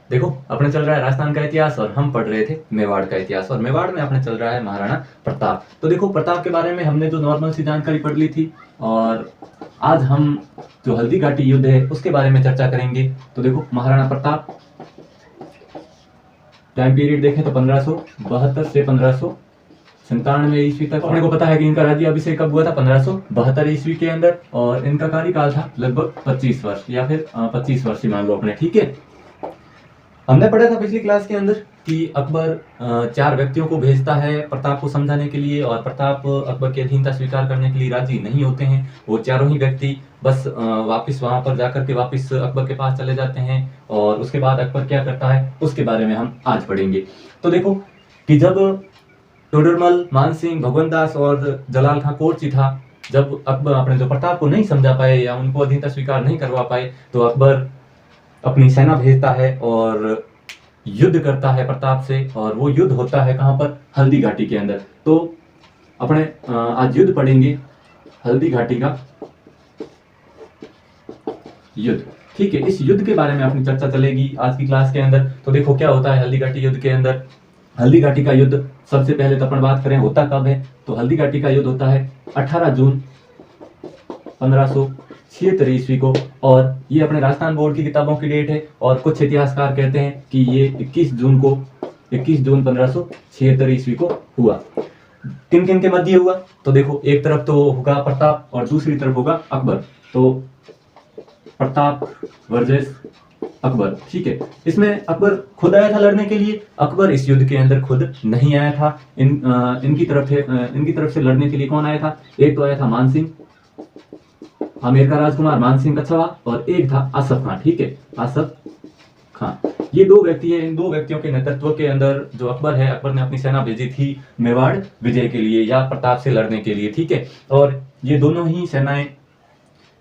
देखो अपने चल रहा है राजस्थान का इतिहास और हम पढ़ रहे थे मेवाड़ का इतिहास, और मेवाड़ में अपने चल रहा है महाराणा प्रताप। तो देखो प्रताप के बारे में हमने जो नॉर्मल सी जानकारी पढ़ ली थी, और आज हम जो हल्दी घाटी युद्ध है उसके बारे में चर्चा करेंगे। तो देखो महाराणा प्रताप टाइम पीरियड देखें तो 1572 से 1597 ईस्वी तक। अपने को पता है कि इनका राज्य अभिषेक कब हुआ था, 1572 ईस्वी के अंदर, और इनका कार्यकाल था लगभग 25 वर्ष या फिर 25 वर्ष ही मान लो अपने। ठीक है, हमने पढ़ा था पिछली क्लास के अंदर कि अकबर 4 व्यक्तियों को भेजता है प्रताप को समझाने के लिए, और प्रताप अकबर की अधीनता स्वीकार करने के लिए राजी नहीं होते हैं। वो चारों ही व्यक्ति बस वापस वहां पर जाकर के वापस अकबर के पास चले जाते हैं, और उसके बाद अकबर क्या करता है उसके बारे में हम आज पढ़ेंगे। तो देखो कि जब टोडरमल, मानसिंह, भगवंत दास और जलाल खां कोरची था, जब अकबर अपने जो प्रताप को नहीं समझा पाए या उनको अधीनता स्वीकार नहीं करवा पाए, तो अकबर अपनी सेना भेजता है और युद्ध करता है प्रताप से, और वो युद्ध होता है कहां पर, हल्दी घाटी के अंदर। तो अपने आज युद्ध पढ़ेंगे हल्दी घाटी का युद्ध। ठीक है, इस युद्ध के बारे में अपनी चर्चा चलेगी आज की क्लास के अंदर। तो देखो क्या होता है हल्दी घाटी युद्ध के अंदर। हल्दी घाटी का युद्ध सबसे पहले तो अपन बात करें होता कब है, तो हल्दी घाटी का युद्ध होता है 18 जून 1576 ईस्वी को, और ये अपने राजस्थान बोर्ड की किताबों की डेट है, और कुछ इतिहासकार कहते हैं कि ये 21 जून 1576 ईस्वी को हुआ। किन किन के मध्य हुआ, तो देखो एक तरफ तो होगा प्रताप और दूसरी तरफ होगा अकबर। तो प्रताप वर्सेस अकबर। ठीक है, इसमें अकबर खुद आया था लड़ने के लिए, अकबर इस युद्ध के अंदर खुद नहीं आया था। इनकी तरफ से लड़ने के लिए कौन आया था, एक तो आया था मानसिंह, आमेर का राजकुमार मानसिंह कछवा, और एक था आसफ खां। ठीक है, आसफ खां, ये 2 व्यक्ति है। इन 2 व्यक्तियों के नेतृत्व के अंदर जो अकबर है, अकबर ने अपनी सेना भेजी थी मेवाड़ विजय के लिए या प्रताप से लड़ने के लिए। ठीक है, और ये दोनों ही सेनाएं,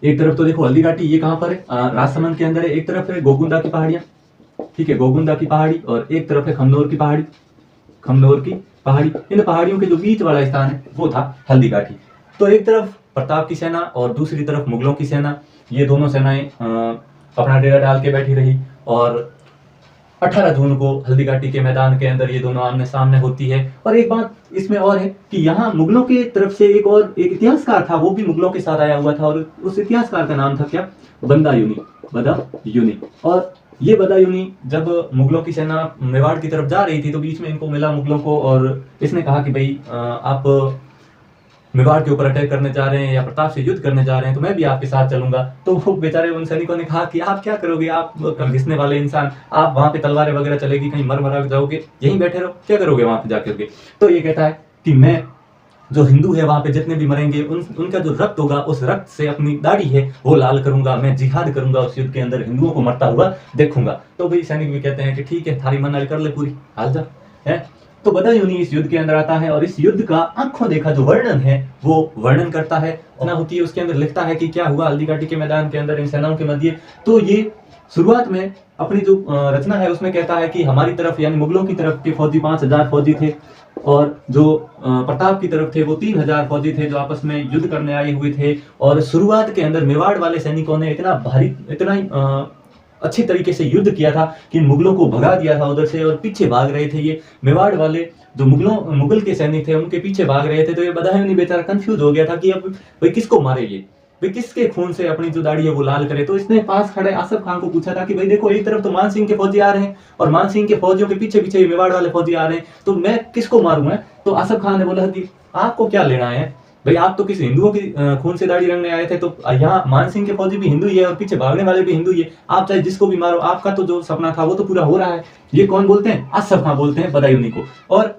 एक तरफ तो देखो हल्दी घाटी ये कहां पर है, राजसमंद के अंदर है। एक तरफ है गोगुंदा की पहाड़ियां, ठीक है, गोगुंदा की पहाड़ी, और एक तरफ है खमनोर की पहाड़ी, खमनोर की पहाड़ी। इन पहाड़ियों के जो बीच वाला स्थान है वो था हल्दी घाटी। तो एक तरफ प्रताप की सेना और दूसरी तरफ मुगलों की सेना, ये दोनों सेनाएं अपना डेरा डाल के बैठी रही, और 18 जून को हल्दी घाटी के मैदान के अंदर ये दोनों आमने सामने होती है। और एक बात इसमें और है कि यहाँ मुगलों की तरफ से एक इतिहासकार था, वो भी मुगलों के साथ आया हुआ था, और उस इतिहासकार का नाम था क्या, बदायूनी। और ये बदायूनी जब मुगलों की सेना मेवाड़ की तरफ जा रही थी, तो बीच में इनको मिला मुगलों को, और इसने कहा कि भाई आप मेवाड़ के ऊपर अटैक करने जा रहे हैं या प्रताप से युद्ध करने जा रहे हैं, तो मैं भी आपके साथ चलूंगा। तो वो बेचारे उन सैनिकों ने कहा कि आप क्या करोगे, आप घिसने वाले इंसान, आप वहां पे तलवारें वगैरह चलेगी, कहीं मर जाओगे, यहीं बैठे रहो, क्या करोगे वहां पे जाकर के। तो ये कहता है कि मैं, जो हिंदू है वहां पे जितने भी मरेंगे उनका जो रक्त होगा, उस रक्त से अपनी दाढ़ी है वो लाल करूंगा, मैं जिहाद करूंगा उस युद्ध के अंदर, हिंदुओं को मरता हुआ देखूंगा। तो भाई सैनिक भी कहते हैं कि ठीक है, थारी मन्नत कर ले पूरी, हाल जा है। तो बदायूनी इस युद्ध के अंदर आता है, और इस युद्ध का आंखों देखा जो वर्णन है वो वर्णन करता है, ना होती है उसके अंदर लिखता है कि क्या हुआ हल्दी घाटी के मैदान के अंदर इन सेनाओं के मध्य। तो ये शुरुआत में अपनी जो रचना है उसमें कहता है कि हमारी तरफ यानी मुगलों की तरफ के फौजी 5000 फौजी थे, और जो प्रताप की तरफ थे वो 3000 फौजी थे, जो आपस में युद्ध करने आए हुए थे। और शुरुआत के अंदर मेवाड़ वाले सैनिकों ने इतना ही अच्छे तरीके से युद्ध किया था कि मुगलों को भगा दिया था उधर से, और पीछे भाग रहे थे ये मेवाड़ वाले जो मुगल के सैनिक थे, उनके पीछे भाग रहे थे। तो ये बदायूनी बेचारा कंफ्यूज हो गया था कि अब भाई किसको मारे, ये भाई किसके खून से अपनी जो दाढ़ी है वो लाल करे। तो इसने पास खड़े आसफ खान को पूछा था कि भाई देखो एक तरफ तो मानसिंह के फौजी आ रहे हैं, और मानसिंह के फौजियों के पीछे पीछे मेवाड़ वाले फौजी आ रहे हैं, तो मैं किसको मारूं। तो आसफ खान ने बोला कि आपको क्या लेना है भाई, आप तो किसी हिंदुओं की खून से दाढ़ी रंगने आए थे, तो यहाँ मानसिंह के फौजी भी हिंदू ही है और पीछे भागने वाले भी हिंदू ही है, आप चाहे जिसको भी मारो, आपका तो जो सपना था वो तो पूरा हो रहा है। ये कौन बोलते हैं, आसफ खान बोलते हैं बदायूनी को। और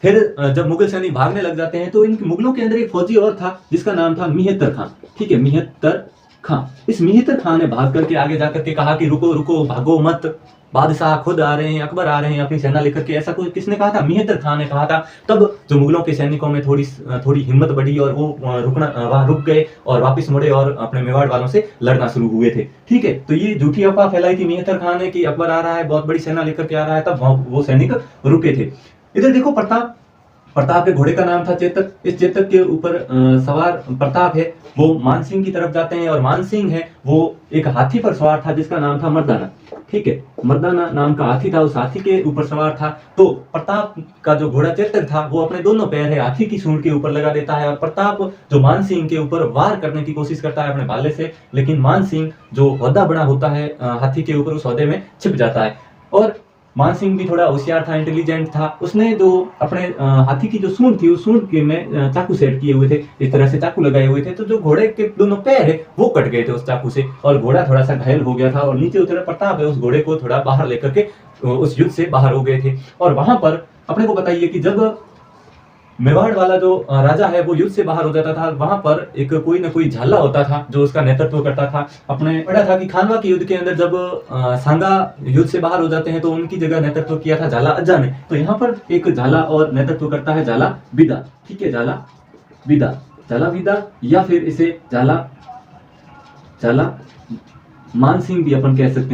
फिर जब मुगल सैनिक भागने लग जाते हैं, तो इन मुगलों के अंदर एक फौजी और था जिसका नाम था मिहत्तर खां। ठीक है, मिहत्तर खां। इस मिहत्तर खां ने भाग करके आगे जाकर के कहा कि रुको रुको, भागो मत, बादशाह खुद आ रहे हैं, अकबर आ रहे हैं अपनी सेना लेकर के। ऐसा कोई किसने कहा था, मिहत्तर खां ने कहा था। तब जो मुगलों के सैनिकों में थोड़ी हिम्मत बढ़ी, और वो वहां रुक गए और वापस मुड़े और अपने मेवाड़ वालों से लड़ना शुरू हुए थे। ठीक है, तो ये झूठी अफवाह फैलाई थी मिहत्तर खां ने कि अकबर आ रहा है, बहुत बड़ी सेना लेकर के आ रहा है, तब वो सैनिक रुके थे। इधर देखो प्रताप प्रताप के घोड़े का नाम था चेतक। इस चेतक के ऊपर सवार प्रताप है वो मानसिंह की तरफ जाते हैं, और मानसिंह है वो एक हाथी पर सवार था जिसका नाम था मर्दाना। ठीक है, मर्दाना नाम का हाथी था, उस हाथी के ऊपर सवार था। तो प्रताप का जो घोड़ा चेतक था वो अपने दोनों पैर है हाथी की सूंड के ऊपर लगा देता है, और प्रताप जो मानसिंह के ऊपर वार करने की कोशिश करता है अपने भाले से, लेकिन मानसिंह जो ओहदा बना होता है हाथी के ऊपर, उस ओहदे में छिप जाता है। और मानसिंह भी थोड़ा होशियार था, इंटेलिजेंट था। उसने जो अपने हाथी की जो सूंड थी उस सूंड के में चाकू सेट किए हुए थे, इस तरह से चाकू लगाए हुए थे, तो जो घोड़े के दोनों पैर है वो कट गए थे उस चाकू से, और घोड़ा थोड़ा सा घायल हो गया था। और नीचे उतरे प्रताप है उस घोड़े को थोड़ा बाहर लेकर के उस युद्ध से बाहर हो गए थे। और वहां पर अपने को बताइए कि जब मेवाड़ वाला जो राजा है वो युद्ध से बाहर हो जाता था, वहां पर एक कोई ना कोई झाला होता था जो उसका नेतृत्व करता था। अपने पढ़ा था कि खानवा के युद्ध के अंदर जब सांगा युद्ध से बाहर हो जाते हैं तो उनकी जगह नेतृत्व किया था झाला अज्जा ने। तो यहाँ पर एक झाला और नेतृत्व करता है झाला विदा। ठीक है, झाला विदा, झाला विदा, या फिर इसे झाला झाला मानसिंह भी अपन कह सकते हैं।